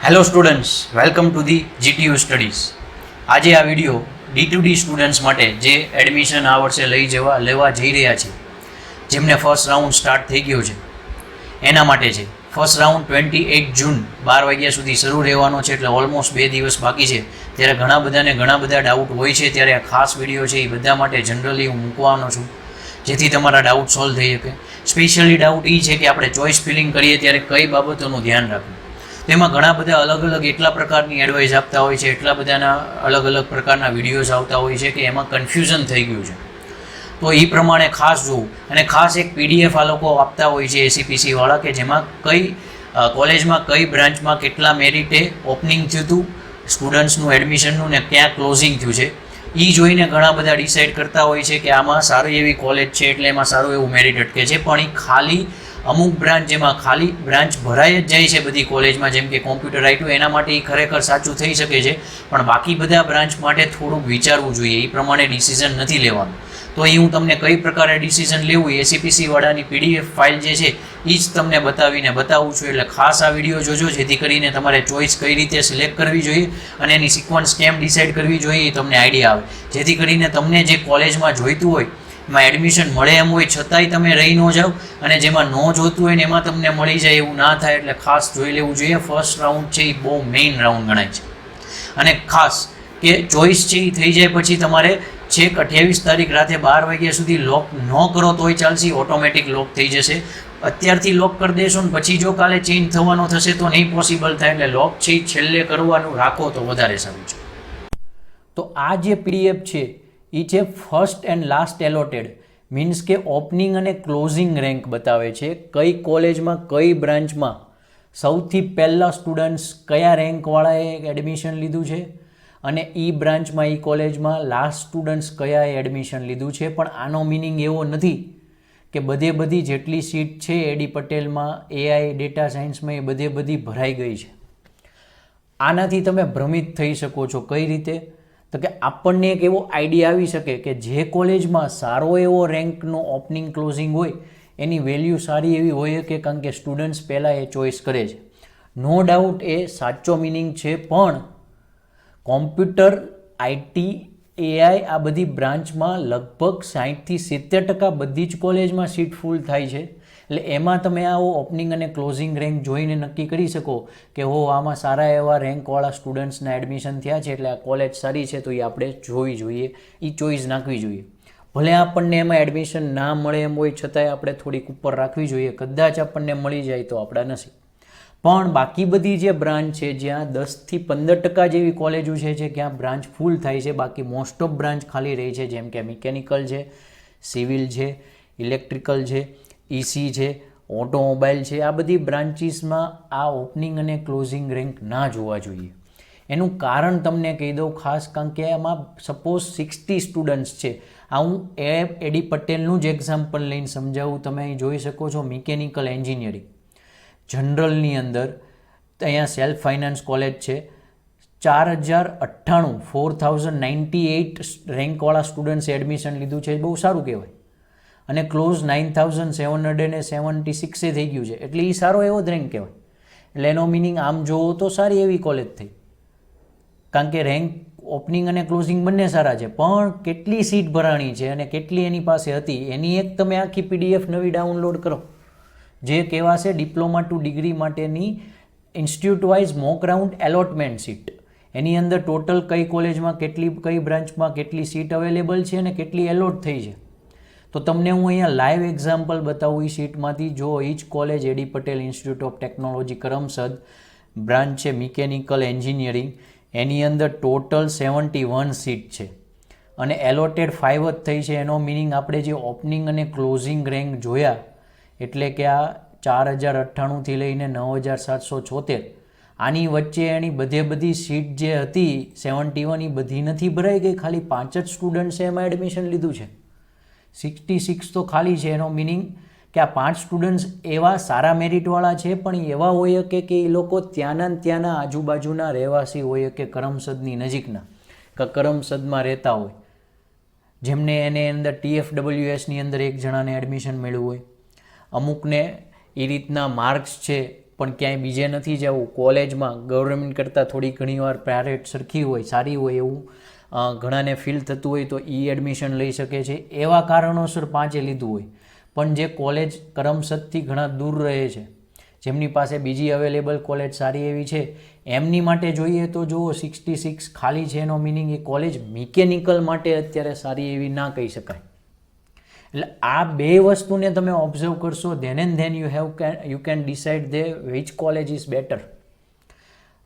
Hello students, welcome to the GTU studies. આજે આ video D2D students માટે જે એડમિશન આ વર્ષે લેવા જઈ રહ્યા છે, જેમને ફર્સ્ટ રાઉન્ડ સ્ટાર્ટ થઈ ગયો છે, એના માટે છે. ફર્સ્ટ રાઉન્ડ 28 જૂન 12 વાગ્યા સુધી શરૂ રહેવાનો છે, એટલે ઓલમોસ્ટ 2 દિવસ બાકી છે. ત્યારે ઘણા બધાને ઘણા બધા ડાઉટ હોય છે, ત્યારે આ ખાસ વિડીયો છે એ બધા માટે જનરલી હું મૂકવાનો છું, જેથી તમારા ડાઉટ સોલ્વ થઈ શકે. સ્પેશિયલી ડાઉટ એ છે કે આપણે ચોઇસ ફિલિંગ કરીએ ત્યારે કઈ બાબતોનું ધ્યાન રાખવું. તેમાં ઘણા બધા અલગ અલગ એટલા પ્રકારની એડવાઇસ આપતા હોય છે, એટલા બધાના અલગ અલગ પ્રકારના વિડીયોઝ આવતા હોય છે કે એમાં કન્ફ્યુઝન થઈ ગયું છે. તો એ પ્રમાણે ખાસ જોવું. અને ખાસ એક PDF આ લોકો આપતા હોય છે SCPC વાળા, કે જેમાં કઈ કોલેજમાં કઈ બ્રાન્ચમાં કેટલા મેરિટે ઓપનિંગ થયું હતું સ્ટુડન્ટ્સનું એડમિશનનું ને ક્યાં ક્લોઝિંગ થયું છે, એ જોઈને ઘણા બધા ડિસાઇડ કરતા હોય છે કે આમાં સારી એવી કોલેજ છે એટલે એમાં સારું એવું મેરિટ અટકે છે. પણ એ ખાલી અમુક બ્રાન્ચ, જેમાં ખાલી બ્રાન્ચ ભરાઈ જ જાય છે બધી કોલેજમાં, જેમ કે કોમ્પ્યુટર IT, એના માટે એ ખરેખર સાચું થઈ શકે છે. પણ બાકી બધા બ્રાન્ચ માટે થોડુંક વિચારવું જોઈએ, એ પ્રમાણે ડિસિઝન નથી લેવાનું. તો એ હું તમને કઈ પ્રકારે ડિસિઝન લેવું SCPC વાળાની PDF ફાઇલ જે છે એ જ તમને બતાવું છું. એટલે ખાસ આ વિડીયો જોજો, જેથી કરીને તમારે ચોઇસ કઈ રીતે સિલેક્ટ કરવી જોઈએ અને એની સિક્વન્સ કેમ ડિસાઇડ કરવી જોઈએ એ તમને આઈડિયા આવે, જેથી કરીને તમને જે કોલેજમાં જોઈતું હોય એમાં એડમિશન મળે એમ હોય છતાંય તમે રહી ન જાઓ, અને જેમાં ન જોતું હોય ને એમાં તમને મળી જાય એવું ના થાય. એટલે ખાસ જોઈ લેવું જોઈએ. ફર્સ્ટ રાઉન્ડ છે એ બહુ મેઇન રાઉન્ડ ગણાય છે. અને ખાસ કે ચોઇસ છે એ થઈ જાય પછી તમારે છેક 28 તારીખ રાતે 12 વાગ્યા સુધી લોક ન કરો તોય ચાલશે, ઓટોમેટિક લોક થઈ જશે. અત્યારથી લોક કરી દેશો ને પછી જો કાલે ચેન્જ થવાનો થશે તો નહીં પોસિબલ થાય. એટલે લોક છે એ છેલ્લે કરવાનું રાખો તો વધારે સારું છે. તો આ જે PDF છે એ છે first and last allotted, means કે ઓપનિંગ અને ક્લોઝિંગ રેન્ક બતાવે છે. કઈ કોલેજમાં કઈ બ્રાન્ચમાં સૌથી પહેલાં સ્ટુડન્ટ્સ કયા રેન્કવાળાએ એડમિશન લીધું છે, અને એ બ્રાન્ચમાં એ કોલેજમાં લાસ્ટ સ્ટુડન્ટ્સ કયાએ એડમિશન લીધું છે. પણ આનો મિનિંગ એવો નથી કે બધી જેટલી સીટ છે AD પટેલમાં, AI ડેટા સાયન્સમાં, એ બધી ભરાઈ ગઈ છે. આનાથી તમે ભ્રમિત થઈ શકો છો. કઈ રીતે? તો કે આપણને એક એવો આઈડિયા આવી શકે કે જે કોલેજમાં સારો એવો રેન્કનો ઓપનિંગ ક્લોઝિંગ હોય એની વેલ્યુ સારી એવી હોય કે કારણ કે સ્ટુડન્ટ્સ પહેલાં એ ચોઇસ કરે છે. નો ડાઉટ એ સાચો મિનિંગ છે. પણ કોમ્પ્યુટર IT AI આ બધી બ્રાન્ચમાં લગભગ 60થી 70% બધી જ કોલેજમાં સીટ ફૂલ થાય છે. એટલે એમાં તમે આવો ઓપનિંગ અને ક્લોઝિંગ રેન્ક જોઈને નક્કી કરી શકો કે આમાં સારા એવા રેન્કવાળા સ્ટુડન્ટ્સના એડમિશન થયા છે એટલે આ કોલેજ સારી છે, તો એ આપણે જોવી જોઈએ, એ ચોઇસ નાખવી જોઈએ. ભલે આપણને એમાં એડમિશન ના મળે એમ હોય છતાંય આપણે થોડીક ઉપર રાખવી જોઈએ. કદાચ આપણને મળી જાય તો આપણા નસીબ. પણ બાકી બધી જે બ્રાન્ચ છે જ્યાં 10થી 15% જેવી કોલેજો છે જ્યાં બ્રાન્ચ ફૂલ થાય છે, બાકી મોસ્ટ ઓફ બ્રાન્ચ ખાલી રહી છે, જેમ કે મિકેનિકલ છે, સિવિલ છે, ઇલેક્ટ્રિકલ છે, EC છે, ઓટોમોબાઈલ છે, આ બધી બ્રાન્ચીસમાં આ ઓપનિંગ અને ક્લોઝિંગ રેન્ક ના જોવા જોઈએ. એનું કારણ તમને કહી દઉં ખાસ, કારણ કે એમાં સપોઝ 60 સ્ટુડન્ટ્સ છે. આ હું AD પટેલનું જ એક્ઝામ્પલ લઈને સમજાવું. તમે અહીં જોઈ શકો છો મિકેનિકલ એન્જિનિયરિંગ જનરલની અંદર અહીંયા સેલ્ફ ફાઇનાન્સ કોલેજ છે. 4098 રેન્કવાળા સ્ટુડન્ટ્સે એડમિશન લીધું છે, બહુ સારું કહેવાય. અને ક્લોઝ 9776 થઈ ગયું છે, એટલે એ સારો એવો જ રેન્ક કહેવાય. એટલે એનો મિનિંગ આમ જોવો તો સારી એવી કોલેજ થઈ, કારણ કે રેન્ક ઓપનિંગ અને ક્લોઝિંગ બંને સારા છે. પણ કેટલી સીટ ભરાણી છે અને કેટલી એની પાસે હતી એની એક તમે આખી PDF નવી ડાઉનલોડ કરો, જે કહેવાશે ડિપ્લોમા ટુ ડિગ્રી માટેની institute wise mock round allotment seat. એની અંદર ટોટલ કઈ કોલેજમાં કેટલી, કઈ બ્રાન્ચમાં કેટલી સીટ અવેલેબલ છે અને કેટલી એલોટ થઈ છે. તો તમને હું અહીંયા લાઈવ એક્ઝામ્પલ બતાવું એ સીટમાંથી. જો એ જ college AD Patel institute of technology Karamsad, branch છે મિકેનિકલ એન્જિનિયરિંગ, એની અંદર ટોટલ 71 સીટ છે અને એલોટેડ 5 જ થઈ છે. એનો મિનિંગ આપણે જે ઓપનિંગ અને ક્લોઝિંગ રેન્ક જોયા, એટલે કે આ 4098થી લઈને 9774, આની વચ્ચે એની બધી સીટ જે હતી 71 એ બધી નથી ભરાઈ ગઈ, ખાલી 5 જ સ્ટુડન્ટ્સે એમાં એડમિશન લીધું છે. 66 તો ખાલી છે. એનો મિનિંગ કે આ 5 સ્ટુડન્ટ્સ એવા સારા મેરિટવાળા છે, પણ એવા હોય કે એ લોકો ત્યાંના આજુબાજુના રહેવાસી હોય કે કરમસદની નજીકના, કે કરમસદમાં રહેતા હોય, જેમને એને અંદર TFWSની અંદર એક જણાને એડમિશન મળ્યું હોય. અમુકને એ રીતના માર્ક્સ છે પણ ક્યાંય બીજે નથી જવું, કોલેજમાં ગવર્મેન્ટ કરતાં થોડી ઘણીવાર પ્રાઇવેટ સરખી હોય, સારી હોય એવું ઘણાને ફીલ થતું હોય તો એડમિશન લઈ શકે છે. એવા કારણોસર 5 લીધું હોય, પણ જે કોલેજ કરમસદથી ઘણા દૂર રહે છે, જેમની પાસે બીજી અવેલેબલ કોલેજ સારી એવી છે, એમની માટે જોઈએ તો જુઓ 66 ખાલી છે, એનો મિનિંગ એ કોલેજ મિકેનિકલ માટે અત્યારે સારી એવી ના કહી શકાય. એટલે આ બે વસ્તુને તમે ઓબ્ઝર્વ કરશો, then and then you can decide which college is better.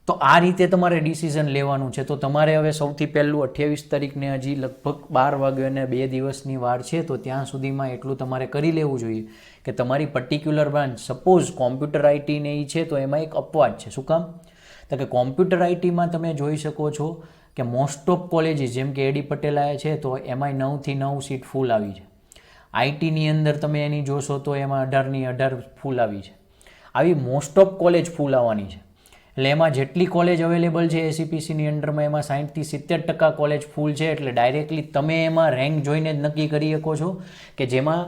તો આ રીતે તમારે ડિસિઝન લેવાનું છે. તો તમારે હવે સૌથી પહેલું 28 તારીખને હજી લગભગ 12 વાગ્યાને 2 દિવસની વાર છે, તો ત્યાં સુધીમાં એટલું તમારે કરી લેવું જોઈએ કે તમારી પર્ટિક્યુલર બ્રાન્ચ, સપોઝ કોમ્પ્યુટર આઈટીને એ છે તો એમાં એક અપવાદ છે. શું કામ? તો કે કોમ્પ્યુટર આઈટીમાં તમે જોઈ શકો છો કે મોસ્ટ ઓફ કોલેજીસ જેમ કે એડી પટેલાએ છે તો એમાંય 9 થી 9 સીટ ફૂલ આવી છે. આઈટીની અંદર તમે એની જોશો તો એમાં 18ની 18 ફૂલ આવી છે. આવી મોસ્ટ ઓફ કોલેજ ફૂલ આવવાની છે. એટલે એમાં જેટલી કોલેજ અવેલેબલ છે એસીપીસીની અંડરમાં એમાં 60 થી 70% કોલેજ ફૂલ છે. એટલે ડાયરેક્ટલી તમે એમાં રેન્ક જોઈને જ નક્કી કરી શકો છો કે જેમાં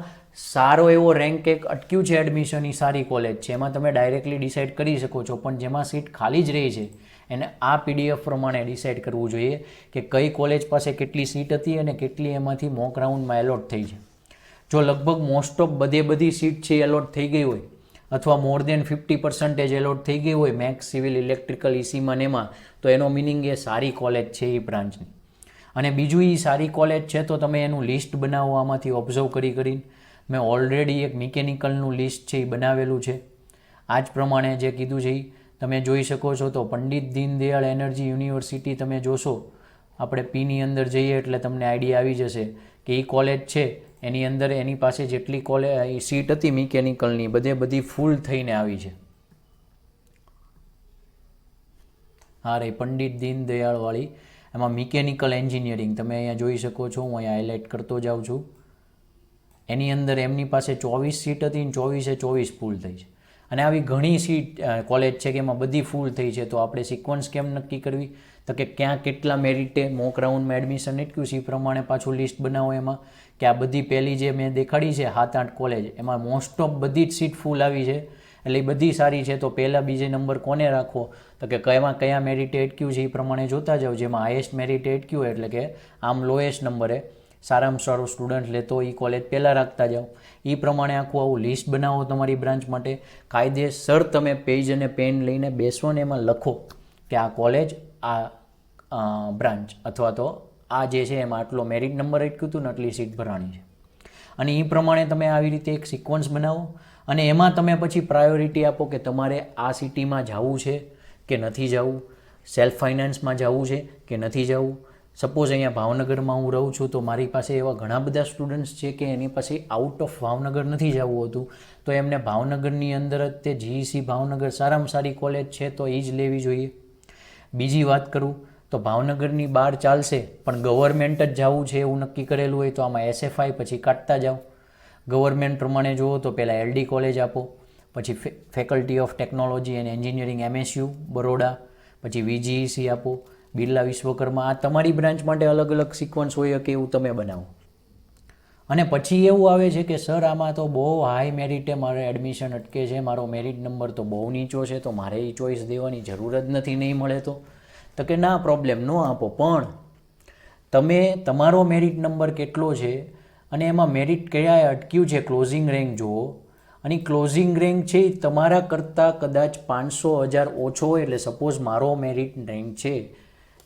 સારો એવો રેન્ક એક અટક્યું છે એડમિશન, એ સારી કોલેજ છે, એમાં તમે ડાયરેક્ટલી ડિસાઇડ કરી શકો છો. પણ જેમાં સીટ ખાલી જ રહી છે એને આ પીડીએફ પ્રમાણે ડિસાઇડ કરવું જોઈએ કે કઈ કોલેજ પાસે કેટલી સીટ હતી અને કેટલી એમાંથી મોક રાઉન્ડમાં એલોટ થઈ છે. જો લગભગ મોસ્ટ ઓફ બધી સીટ છે એલોટ થઈ ગઈ હોય અથવા મોર દેન 50% એલોટ થઈ ગઈ હોય મેક્સ, સિવિલ, ઇલેક્ટ્રિકલ, ઈસીમાં ને એમાં, તો એનો મિનિંગ એ સારી કોલેજ છે એ બ્રાન્ચની. અને બીજું એ સારી કોલેજ છે તો તમે એનું લિસ્ટ બનાવો આમાંથી ઓબ્ઝર્વ કરીને. મેં ઓલરેડી એક મિકેનિકલનું લિસ્ટ છે એ બનાવેલું છે. આ જ પ્રમાણે જે કીધું છે એ તમે જોઈ શકો છો. તો પંડિત દીનદયાળ એનર્જી યુનિવર્સિટી તમે જોશો, આપણે પીની અંદર જઈએ એટલે તમને આઈડિયા આવી જશે કે એ કોલેજ છે એની અંદર એની પાસે જેટલી કોલેજ સીટ હતી મિકેનિકલની બધી ફૂલ થઈને આવી છે. હા રે પંડિત દીનદયાળવાળી, એમાં મિકેનિકલ એન્જિનિયરિંગ તમે અહીંયા જોઈ શકો છો. હું અહીંયા હાઇલાઇટ કરતો જાઉં છું. એની અંદર એમની પાસે 24 સીટ હતી અને 24 ફૂલ થઈ છે. અને આવી ઘણી સીટ કોલેજ છે કે એમાં બધી ફૂલ થઈ છે. તો આપણે સિક્વન્સ કેમ નક્કી કરવી? તો કે ક્યાં કેટલા મેરિટે મોક રાઉન્ડમાં એડમિશન અટક્યું છે એ પ્રમાણે પાછું લિસ્ટ બનાવો એમાં કે આ બધી પહેલી જે મેં દેખાડી છે 7-8 કોલેજ, એમાં મોસ્ટ ઓફ બધી જ સીટ ફૂલ આવી છે. એટલે એ બધી સારી છે. તો પહેલાં બીજે નંબર કોને રાખવો? તો કે કયા મેરિટે અટક્યું છે એ પ્રમાણે જોતા જાઓ. જેમાં હાઈએસ્ટ મેરિટે અટક્યું એટલે કે આમ લોએસ્ટ નંબરે સારામાં સારો સ્ટુડન્ટ લેતો એ કોલેજ પહેલાં રાખતા જાઓ. એ પ્રમાણે આખું આવું લિસ્ટ બનાવો તમારી બ્રાન્ચ માટે. કાયદેસર તમે પેજ અને પેન લઈને બેસો ને એમાં લખો કે આ કોલેજ, આ બ્રાન્ચ અથવા તો આ જે છે એમાં આટલો મેરિટ નંબર અટક્યું હતું ને આટલી સીટ ભરાણી છે. અને એ પ્રમાણે તમે આવી રીતે એક સિક્વન્સ બનાવો અને એમાં તમે પછી પ્રાયોરિટી આપો કે તમારે આ સિટીમાં જવું છે કે નથી જવું, સેલ્ફ ફાઇનાન્સમાં જવું છે કે નથી જવું. સપોઝ અહીંયા ભાવનગરમાં હું રહું છું તો મારી પાસે એવા ઘણા બધા સ્ટુડન્ટ્સ છે કે એની પાસે આઉટ ઓફ ભાવનગર નથી જવું હતું, તો એમને ભાવનગરની અંદર જ તે જીઈસી ભાવનગર સારામાં સારી કોલેજ છે તો એ જ લેવી જોઈએ. બીજી વાત કરું તો ભાવનગરની બહાર ચાલશે પણ ગવર્મેન્ટ જ જવું છે એવું નક્કી કરેલું હોય તો આમાં એસએફઆઈ પછી કાઢતા જાઓ. ગવર્મેન્ટ પ્રમાણે જુઓ તો પહેલાં એલડી કોલેજ આપો, પછી faculty of technology and engineering MSU Baroda, પછી વીજીઈસી આપો, બિરલા વિશ્વકર્મા. આ તમારી બ્રાન્ચ માટે અલગ અલગ સિક્વન્સ હોય કે એવું તમે બનાવો. અને પછી એવું આવે છે કે સર આમાં તો બહુ હાઈ મેરિટે મારે એડમિશન અટકે છે, મારો મેરિટ નંબર તો બહુ નીચો છે તો મારે એ ચોઈસ દેવાની જરૂર જ નથી, નહીં મળે તો કે ના પ્રોબ્લેમ ન આપો, પણ તમે તમારો મેરિટ નંબર કેટલો છે અને એમાં મેરિટ કયા અટક્યું છે ક્લોઝિંગ રેન્ક જુઓ. અને ક્લોઝિંગ રેન્ક છે તમારા કરતાં કદાચ 500-1000 ઓછો હોય. એટલે સપોઝ મારો મેરિટ રેન્ક છે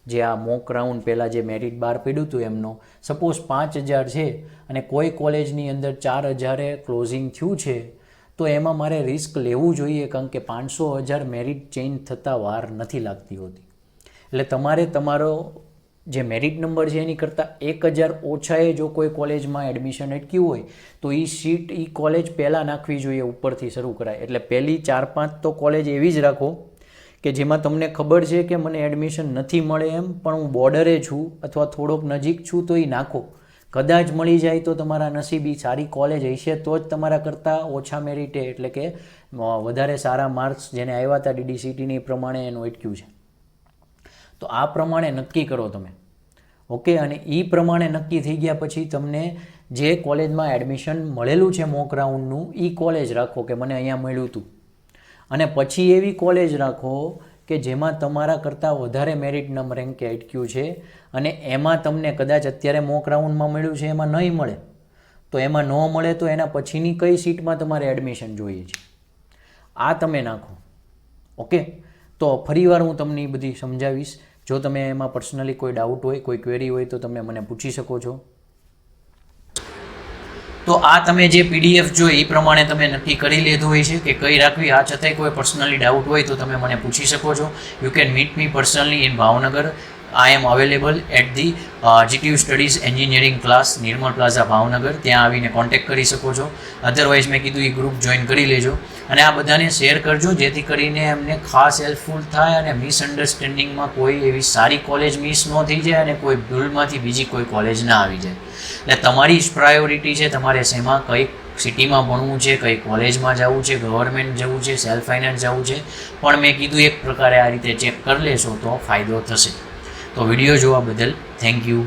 જે આ મોક રાઉન્ડ પહેલાં જે મેરિટ બહાર પડ્યું હતું એમનો સપોઝ 5000 છે અને કોઈ કોલેજની અંદર 4000 ક્લોઝિંગ થયું છે, તો એમાં મારે રિસ્ક લેવું જોઈએ કારણ કે 500-1000 મેરિટ ચેન્જ થતાં વાર નથી લાગતી હોતી. એટલે તમારે તમારો જે મેરિટ નંબર છે એની કરતાં 1000 ઓછાએ જો કોઈ કોલેજમાં એડમિશન અટક્યું હોય તો એ સીટ એ કોલેજ પહેલાં નાખવી જોઈએ, ઉપરથી શરૂ કરાય. એટલે પહેલી 4-5 તો કોલેજ એવી જ રાખો કે જેમાં તમને ખબર છે કે મને એડમિશન નથી મળે એમ, પણ હું બોર્ડરે છું અથવા થોડોક નજીક છું તો એ નાખો. કદાચ મળી જાય તો તમારા નસીબી સારી કોલેજ હશે તો જ તમારા કરતાં ઓછા મેરિટે એટલે કે વધારે સારા માર્ક્સ જેને આવ્યા હતા ડીડીસીટીની પ્રમાણે એનું અટક્યું છે. તો આ પ્રમાણે નક્કી કરો તમે, ઓકે. અને એ પ્રમાણે નક્કી થઈ ગયા પછી તમને જે કોલેજમાં એડમિશન મળેલું છે મોક રાઉન્ડનું એ કોલેજ રાખો કે મને અહીંયા મળ્યું હતું. અને પછી એવી કોલેજ રાખો કે જેમાં તમારા કરતાં વધારે મેરિટ નંબર રેન્ક કે IQ છે અને એમાં તમને કદાચ અત્યારે મોક રાઉન્ડમાં મળ્યું છે એમાં નહીં મળે તો એમાં ન મળે તો એના પછીની કઈ સીટમાં તમારે એડમિશન જોઈએ છે આ તમે નાખો. ઓકે, તો ફરીવાર હું તમને એ બધી સમજાવીશ. જો તમે એમાં પર્સનલી કોઈ ડાઉટ હોય, કોઈ ક્વેરી હોય તો તમે મને પૂછી શકો છો. તો આ તમે જે PDF જોઈ એ પ્રમાણે તમે નક્કી કરી લીધું હોય છે કે કઈ રાખવી. આ છતાંય કોઈ પર્સનલી ડાઉટ હોય તો તમે મને પૂછી શકો છો. You can meet me personally in Bhavnagar. I am available at the GTU Studies Engineering class, Nirmal plaza Bhavnagar. ત્યાં આવીને કોન્ટેક્ટ કરી શકો છો. અધરવાઇઝ મેં કીધું એ ગ્રુપ જોઈન કરી લેજો અને આ બધાને શેર કરજો જેથી કરીને એમને ખાસ હેલ્પફુલ થાય અને મિસઅન્ડરસ્ટેન્ડિંગમાં કોઈ એવી સારી કોલેજ મિસ ન થઈ જાય અને કોઈ ભૂલમાંથી બીજી કોઈ કોલેજ ના આવી જાય. એટલે તમારી જ પ્રાયોરિટી છે તમારે શેમાં કઈ સિટીમાં ભણવું છે, કઈ કોલેજમાં જવું છે, ગવર્મેન્ટ જવું છે, સેલ્ફ ફાઇનાન્સ જવું છે. પણ મેં કીધું એક પ્રકારે આ રીતે ચેક કરી લેશો તો ફાયદો થશે. તો વિડીયો જોવા બદલ થેન્ક યુ.